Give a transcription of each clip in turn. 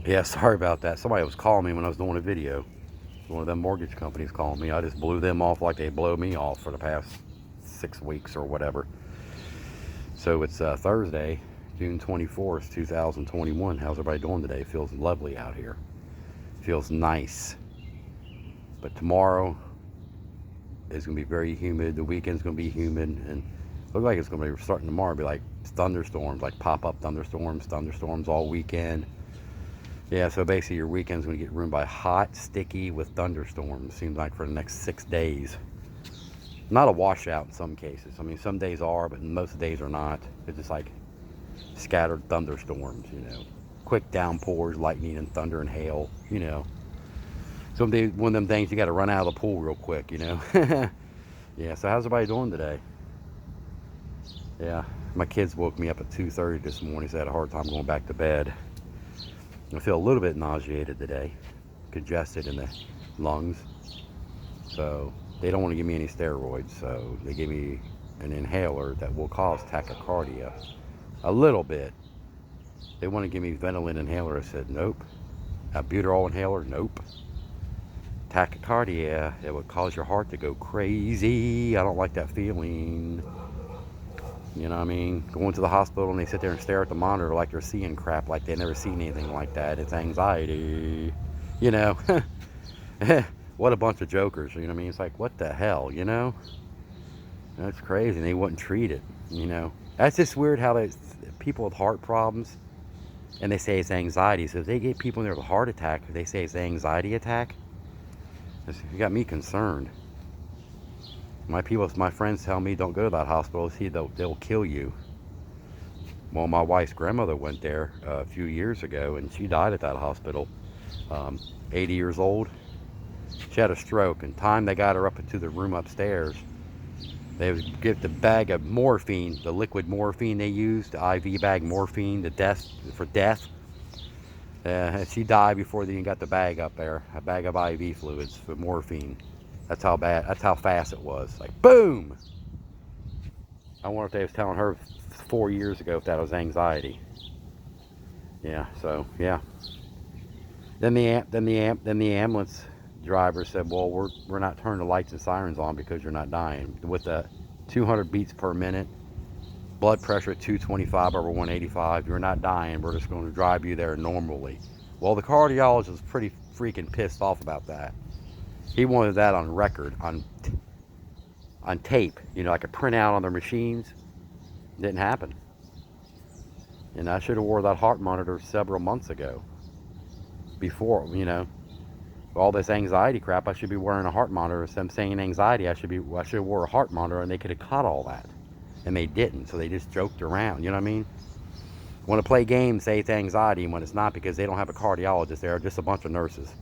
Yeah, sorry about that. Somebody was calling me when I was doing a video. One of them mortgage companies calling me. I just blew them off like they blow me off for the past 6 weeks or whatever. So it's Thursday, June 24th, 2021. How's everybody doing today? Feels lovely out here. Feels nice. But tomorrow is going to be very humid. The weekend's going to be humid. And look like it's going to be starting tomorrow. Be like thunderstorms, like pop-up thunderstorms all weekend. Yeah, so basically your weekend's going to get ruined by hot, sticky with thunderstorms. Seems like for the next 6 days. Not a washout in some cases. I mean, some days are, but most days are not. It's just like scattered thunderstorms, quick downpours, lightning and thunder and hail. Some days, one of them things you got to run out of the pool real quick. Yeah, so how's everybody doing today? Yeah, my kids woke me up at 2:30 this morning, so I had a hard time going back to bed. I feel a little bit nauseated today, congested in the lungs. So they don't want to give me any steroids, so they gave me an inhaler that will cause tachycardia. A little bit. They want to give me Ventolin inhaler. I said, nope. Albuterol inhaler, nope. Tachycardia, it would cause your heart to go crazy. I don't like that feeling. You know what I mean? Going to the hospital and they sit there and stare at the monitor like they're seeing crap, like they've never seen anything like that. It's anxiety. You know? What a bunch of jokers, you know what I mean? It's like, what the hell? That's crazy. And they wouldn't treat it. That's just weird how people with heart problems, and they say it's anxiety. So if they get people in there with a heart attack, they say it's an anxiety attack. You got me concerned. My friends tell me don't go to that hospital. See, they'll kill you. Well, my wife's grandmother went there a few years ago, and she died at that hospital. 80 years old. She had a stroke, and time they got her up into the room upstairs, they would get the bag of morphine, the liquid morphine they used, the IV bag morphine, for death. She died before they even got the bag up there, a bag of IV fluids for morphine. That's how fast it was. Like, boom! I wonder if they was telling her 4 years ago if that was anxiety. Yeah, so, yeah. Then the ambulance driver said, well, we're not turning the lights and sirens on because you're not dying. With the 200 beats per minute, blood pressure at 225 over 185, you're not dying. We're just going to drive you there normally. Well, the cardiologist was pretty freaking pissed off about that. He wanted that on record, on tape, like a printout on their machines. Didn't happen. And I should have wore that heart monitor several months ago. Before, all this anxiety crap, I should be wearing a heart monitor. Instead of saying anxiety, I should have wore a heart monitor, and they could have caught all that. And they didn't, so they just joked around, you know what I mean? Want to play games, say it's anxiety, when it's not, because they don't have a cardiologist there, just a bunch of nurses.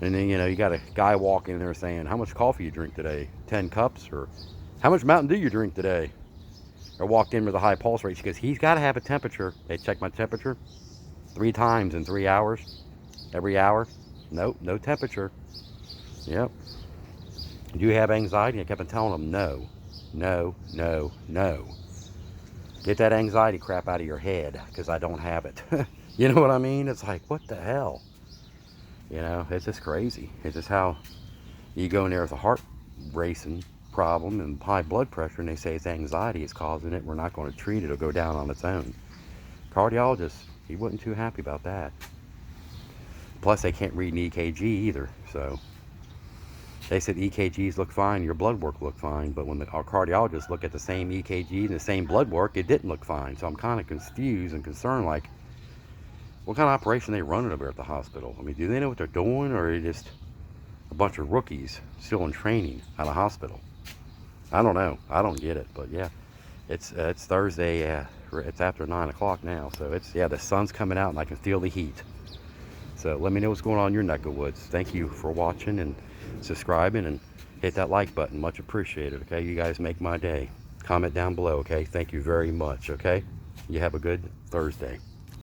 And then, you got a guy walking in there saying, how much coffee you drink today? 10 cups? Or how much Mountain Dew you drink today? Or walked in with a high pulse rate. She goes, he's got to have a temperature. They checked my temperature 3 times in 3 hours. Every hour. Nope, no temperature. Yep. Do you have anxiety? I kept on telling them, no. No. Get that anxiety crap out of your head, because I don't have it. You know what I mean? It's like, what the hell? It's just crazy. It's just how you go in there with a heart racing problem and high blood pressure, and they say it's anxiety is causing it. We're not going to treat it. It'll go down on its own. Cardiologist, he wasn't too happy about that. Plus, they can't read an EKG either. So they said EKGs look fine, your blood work looked fine, but when our cardiologists look at the same EKG and the same blood work, it didn't look fine. So I'm kind of confused and concerned, like, what kind of operation are they running over at the hospital? I mean, do they know what they're doing, or are they just a bunch of rookies still in training at a hospital? I don't know. I don't get it, but yeah, it's Thursday. It's after 9 o'clock now, so the sun's coming out and I can feel the heat. So let me know what's going on in your neck of woods. Thank you for watching and subscribing, and hit that like button. Much appreciated. Okay, you guys make my day. Comment down below. Okay, thank you very much. Okay, you have a good Thursday.